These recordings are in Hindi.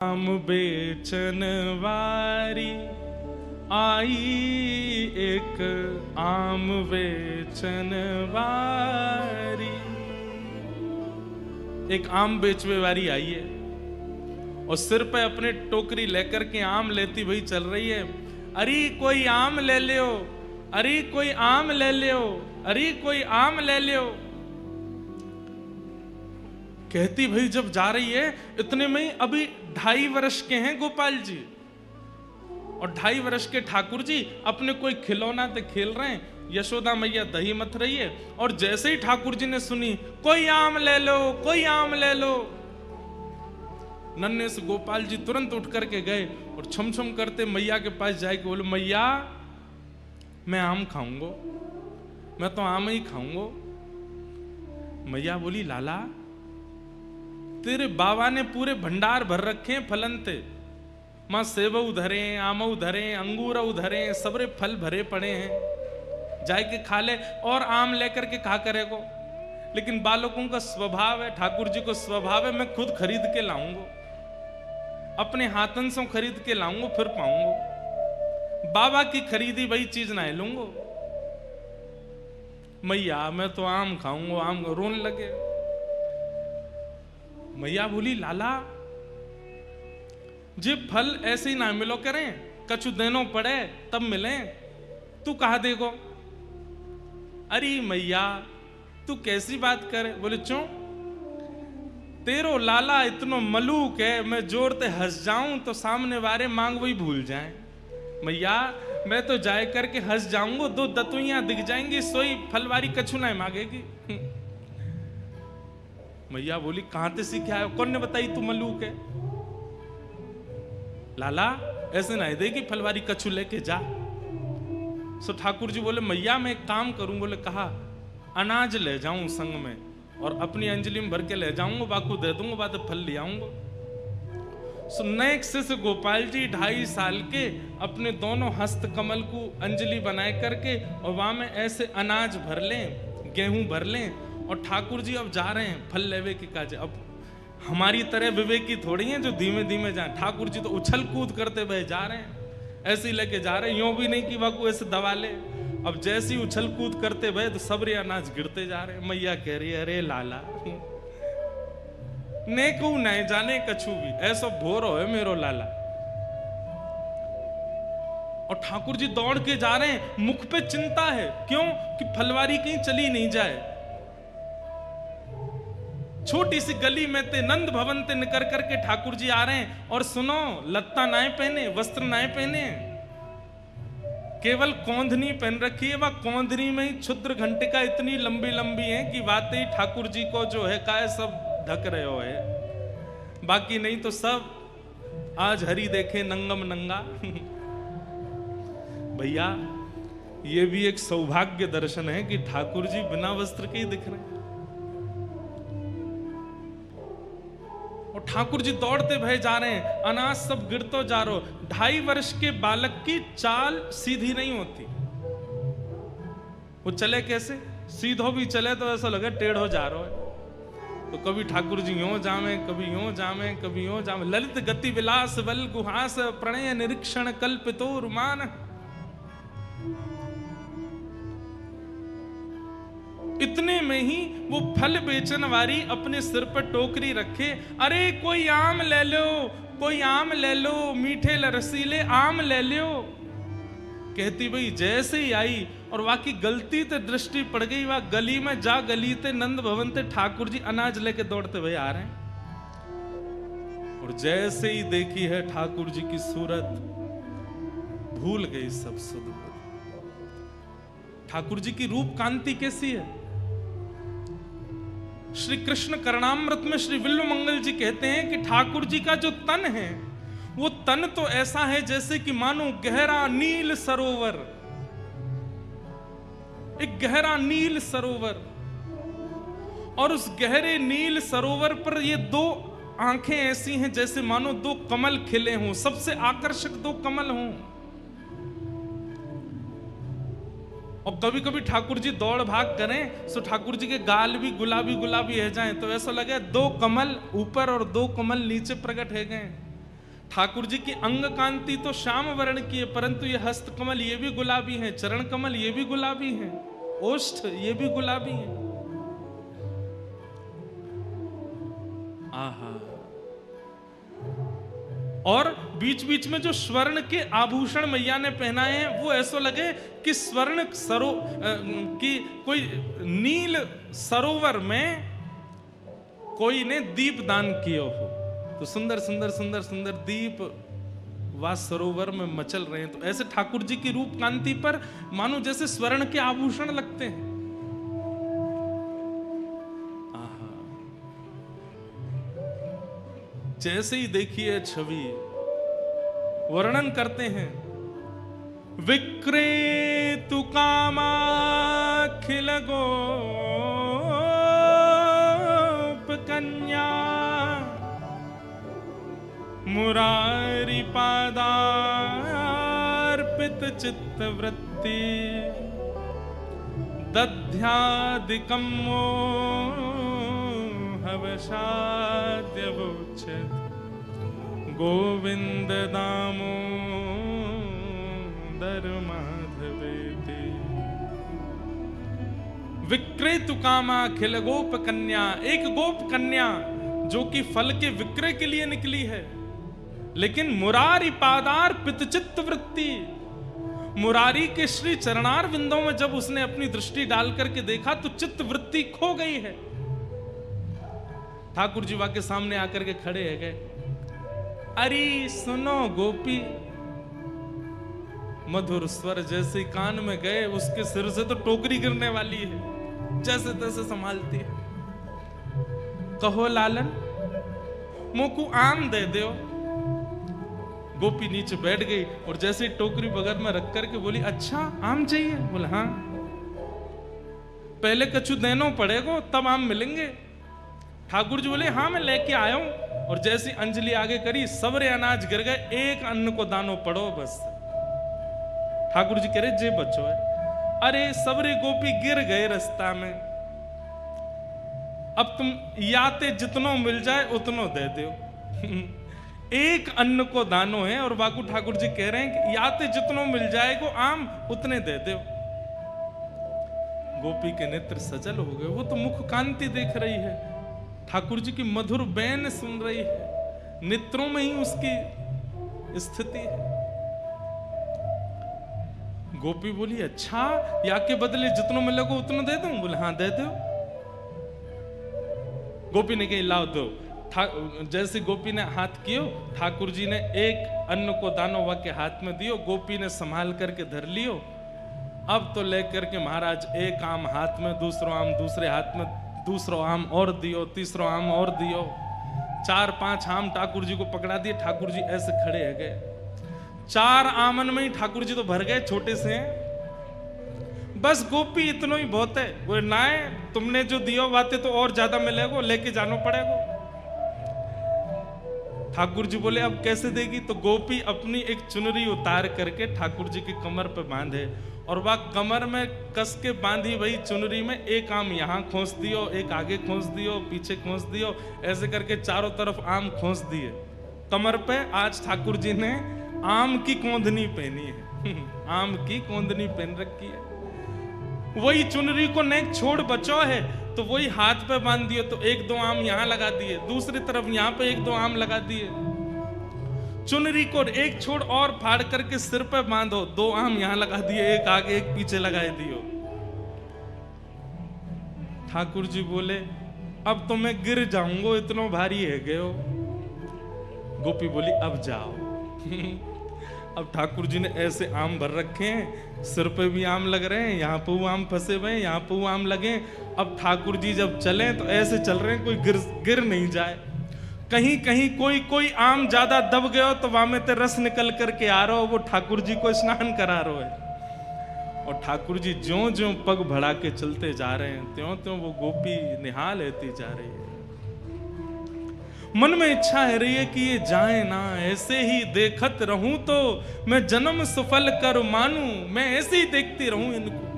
आम बेचन वारी आई, एक आम बेचन वारी। एक आम बेचवे वारी आई है और सिर पे अपने टोकरी लेकर के आम लेती हुई चल रही है। अरे कोई आम ले लियो, अरे कोई आम ले लियो, अरे कोई आम ले लियो। कहती भाई जब जा रही है, इतने में ही अभी 2.5 वर्ष के हैं गोपाल जी और 2.5 वर्ष के ठाकुर जी अपने कोई खिलौना से खेल रहे हैं। यशोदा मैया दही मथ रही है और जैसे ही ठाकुर जी ने सुनी कोई आम ले लो, कोई आम ले लो, नन्हे से गोपाल जी तुरंत उठ करके गए और छम छम करते मैया के पास जाके बोले, मैया मैं आम खाऊंगा, मैं तो आम ही खाऊंगा। मैया बोली, लाला तेरे बाबा ने पूरे भंडार भर रखे हैं फलन ते, मां सेब उधरे, आम उधरे, अंगूर उधरे, सबरे फल भरे पड़े हैं, जाए के खा ले और आम लेकर के खा करेगो। लेकिन बालकों का स्वभाव है, ठाकुर जी को स्वभाव है, मैं खुद खरीद के लाऊंगा, अपने हाथन से खरीद के लाऊंगा फिर पाऊंगा, बाबा की खरीदी वही चीज ना लूंगा। मैया मैं तो आम खाऊंगा, आम रोने लगे। मैया बोली, लाला जे फल ऐसे ही ना मिलो करें, कछु देनो पड़े तब मिले, तू कहा देगो। अरे मैया तू कैसी बात करे। बोले क्यों, तेरो लाला इतनो मलूक है, मैं जोरते हंस जाऊं तो सामने वाले मांग वही भूल जाएं। मैया मैं तो जाए करके हंस जाऊंगा, 2 दतुइयां दिख जाएंगी, सोई फलवारी कछु ना मांगेगी। मैया बोली, कहां से सीखे आयो, कौन ने बताई तू मलूक है। लाला ऐसे ना दे कि फलवारी कछु लेके जा। सो ठाकुर जी बोले, मैया मैं एक काम करूं। बोले कहा, अनाज ले जाऊं संग में और अपनी अंजलि में भर के ले जाऊंगा, बाकू दे दूंगा, बाद फल ले आऊंगा। सो नेक्स्ट से गोपाल जी 2.5 साल के अपने दोनों हस्त कमल को अंजलि बनाए करके और वहां में ऐसे अनाज भर लें, गेहूं भर लें और ठाकुर जी अब जा रहे हैं फल लेवे के काज। अब हमारी तरह विवेकी थोड़ी हैं जो धीमे धीमे जाए, ठाकुर जी तो उछल कूद करते हुए जा रहे हैं, ऐसे ही लेके जा रहे हैं, यूं भी नहीं कि बाकू ऐसे दबा ले। अब जैसे ही उछल कूद करते हुए तो सबरे अनाज गिरते जा रहे हैं। मैया कह रही है, अरे लाला ने को नहीं जाने कछु भी, ऐसा भोर हो मेरो लाला। और ठाकुर जी दौड़ के जा रहे हैं, मुख पे चिंता है, क्यों कि फलवारी कहीं चली नहीं जाए। छोटी सी गली में ते नंद भवन ते निकर करके ठाकुर जी आ रहे हैं और सुनो, लत्ता नाए पहने, वस्त्र नाए पहने, केवल कौंधनी पहन रखी है। वह कौंधनी में ही क्षुद्र घंटिका इतनी लंबी लंबी है कि बातें ही ठाकुर जी को जो है काय सब ढक रहे हो है, बाकी नहीं तो सब आज हरि देखे नंगम नंगा। भैया ये भी एक सौभाग्य दर्शन है कि ठाकुर जी बिना वस्त्र के ही दिख रहे हैं। और ठाकुर जी दौड़ते भय जा रहे हैं, अनाज सब गिरतो जा रहा। 2.5 वर्ष के बालक की चाल सीधी नहीं होती, वो चले कैसे, सीधो भी चले तो ऐसा लगे टेढ़ो जा रहा है। तो कभी ठाकुर जी यूं जामे, कभी यूं जामे, कभी यूं जामे। ललित गति विलास बल गुहास, प्रणय निरीक्षण कल्पितो रुमान। इतने में ही वो फल बेचन वाली अपने सिर पर टोकरी रखे, अरे कोई आम ले लो, कोई आम ले लो, मीठे रसीले आम ले लो। कहती भाई जैसे ही आई और वाकई गलती ते दृष्टि पड़ गई, वह गली में जा, गली ते नंद भवन ते ठाकुर जी अनाज लेके दौड़ते हुए आ रहे हैं। और जैसे ही देखी है ठाकुर जी की सूरत, भूल गई सब सुध। ठाकुर जी की रूप कांति कैसी है। श्री कृष्ण करणामृत में श्री विल्व मंगल जी कहते हैं कि ठाकुर जी का जो तन है, वो तन तो ऐसा है जैसे कि मानो गहरा नील सरोवर, एक गहरा नील सरोवर, और उस गहरे नील सरोवर पर ये 2 आंखें ऐसी हैं जैसे मानो 2 कमल खिले हों, सबसे आकर्षक 2 कमल हों। और कभी कभी ठाकुर जी दौड़ भाग करें तो ठाकुर जी के गाल भी गुलाबी गुलाबी है जाएं तो ऐसा लगे 2 कमल ऊपर और 2 कमल नीचे प्रकट है गए। ठाकुर जी की अंग कांति तो श्याम वर्ण की है, परंतु ये हस्त कमल ये भी गुलाबी हैं, चरण कमल ये भी गुलाबी हैं, ओष्ठ ये भी गुलाबी हैं। आहा। और बीच बीच में जो स्वर्ण के आभूषण मैया ने पहनाए हैं वो ऐसा लगे कि स्वर्ण कि कोई नील सरोवर में कोई ने दीप दान किया हो। तो सुंदर सुंदर सुंदर सुंदर दीप वा सरोवर में मचल रहे हैं। तो ऐसे ठाकुर जी की रूप कांति पर मानो जैसे स्वर्ण के आभूषण लगते हैं। जैसे ही देखिए छवि वर्णन करते हैं, विक्रेतु कामाखिल गोप कन्या मुरारी पादार्पित चित्तवृत्ति दध्यादिकं हवशाद्यवोच्यत गोविंद दामोदर माधवेति। विक्रेतु कामाखिल गोप कन्या, एक गोप कन्या जो कि फल के विक्रय के लिए निकली है, लेकिन मुरारी पादार पितचित्त वृत्ति, मुरारी के श्री चरणार विंदों में जब उसने अपनी दृष्टि डाल करके देखा तो चित्त वृत्ति खो गई है। ठाकुर जी वहां के सामने आकर के खड़े है गए, अरे सुनो गोपी, मधुर स्वर जैसे कान में गए उसके सिर से तो टोकरी गिरने वाली है, जैसे तैसे संभालती है। कहो लालन मोकू आम दे दो। गोपी नीचे बैठ गई और जैसे टोकरी बगल में रख करके बोली, अच्छा आम चाहिए? बोला हाँ। पहले कछु देनो पड़ेगा तब आम मिलेंगे। ठाकुर जी बोले हाँ मैं लेके आया हूं। और जैसी अंजलि आगे करी सबरे अनाज गिर गए, एक अन्न को दानो पड़ो बस। ठाकुर जी कह रहे जे बच्चो है। अरे सबरे गोपी गिर गए रास्ता में, अब तुम याते जितनो मिल जाए उतनो दे दो। एक अन्न को दानो है और बाकू ठाकुर जी कह रहे हैं कि याते जितनो मिल जाएगो आम उतने दे दो। गोपी के नेत्र सजल हो गए, वो तो मुख कांति देख रही है, ठाकुर जी की मधुर बैन सुन रही है, नेत्रों में ही उसकी स्थिति है। गोपी बोली अच्छा या के बदले जितनों मिलेगो उतना दे दूं? बोले हाँ दे दो। गोपी ने कही लाओ दो। जैसे गोपी ने हाथ कियो, ठाकुर जी ने एक अन्न को दानो वा के हाथ में दियो, गोपी ने संभाल करके धर लियो। अब तो लेकर के महाराज एक आम हाथ में, दूसरो आम दूसरे हाथ में, दूसरो आम और दियो, तीसरो आम और दियो, 4-5 आम ठाकुर जी को पकड़ा दिए। ठाकुर जी ऐसे खड़े है गए, 4 आमन में ही ठाकुर जी तो भर गए, छोटे से हैं। बस गोपी इतना ही बहुत है। वो ना है तुमने जो दियो बातें तो और ज्यादा मिलेगो, लेके जानो पड़ेगा। ठाकुर जी बोले अब कैसे देगी? तो गोपी अपनी एक चुनरी उतार करके ठाकुर जी की कमर पे बांधे और वह कमर में कस के बांधी वही चुनरी में एक आम यहाँ खोस दियो, एक आगे खोस दियो, पीछे खोस दियो, ऐसे करके चारों तरफ आम खोस दिए कमर पे। आज ठाकुर जी ने आम की कोंदनी पहनी है, आम की कोंदनी पहन रखी है। वही चुनरी को नेक छोड़ बचो है तो वही हाथ पे बांध दिए, तो 1-2 आम यहाँ लगा दिए, दूसरी तरफ यहाँ पे 1-2 आम लगा दिए। चुनरी को एक छोड़ और फाड़ करके सिर पे बांधो, 2 आम यहाँ लगा दिए, एक आगे एक पीछे लगाए दियो। ठाकुर जी बोले अब तो मैं गिर जाऊंगा, इतना भारी है गए हो। गोपी बोली अब जाओ। अब ठाकुर जी ने ऐसे आम भर रखे हैं, सिर पे भी आम लग रहे हैं, यहाँ पे आम फंसे हुए हैं, यहाँ पे आम लगे। अब ठाकुर जी जब चले तो ऐसे चल रहे हैं कोई गिर नहीं जाए। कहीं कहीं कोई आम ज्यादा दब गया हो तो वहां में ते रस निकल करके आ रहा हो, वो ठाकुर जी को स्नान करा रहा है। और ठाकुर जी ज्यों ज्यों पग बढ़ा के चलते जा रहे हैं त्यों त्यों वो गोपी निहाल लेती जा रही है। मन में इच्छा है रही है कि ये जाए ना, ऐसे ही देखत रहूं तो मैं जन्म सफल कर मानूं, मैं ऐसे ही देखती रहूं इनको।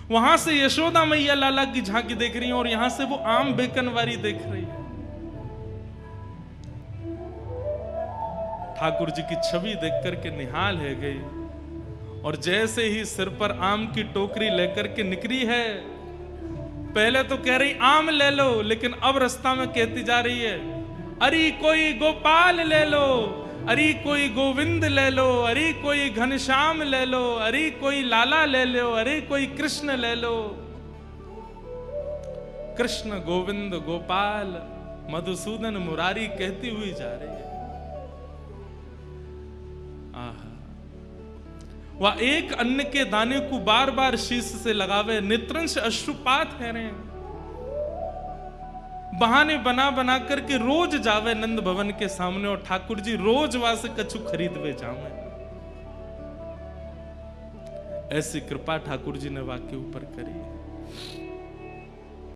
वहां से यशोदा मैया लाला की झांकी देख रही है और यहां से वो आम बेकनवारी देख रही है। ठाकुर जी की छवि देख करके निहाल है गई, और जैसे ही सिर पर आम की टोकरी लेकर के निकली है, पहले तो कह रही आम ले लो, लेकिन अब रास्ता में कहती जा रही है अरे कोई गोपाल ले लो, अरे कोई गोविंद ले लो, अरे कोई घनश्याम ले लो, अरे कोई लाला ले लो, अरे कोई कृष्ण ले लो। कृष्ण गोविंद गोपाल मधुसूदन मुरारी कहती हुई जा रही है। आहा, वह एक अन्न के दाने को बार बार शीश से लगावे, नेत्रंश अश्रुपात है रहे, बहाने बना बना करके रोज जावे नंद भवन के सामने, और ठाकुर जी रोज वहां से कछु खरीदवे जावे। ऐसी कृपा ठाकुर जी ने वाक्य ऊपर करी है।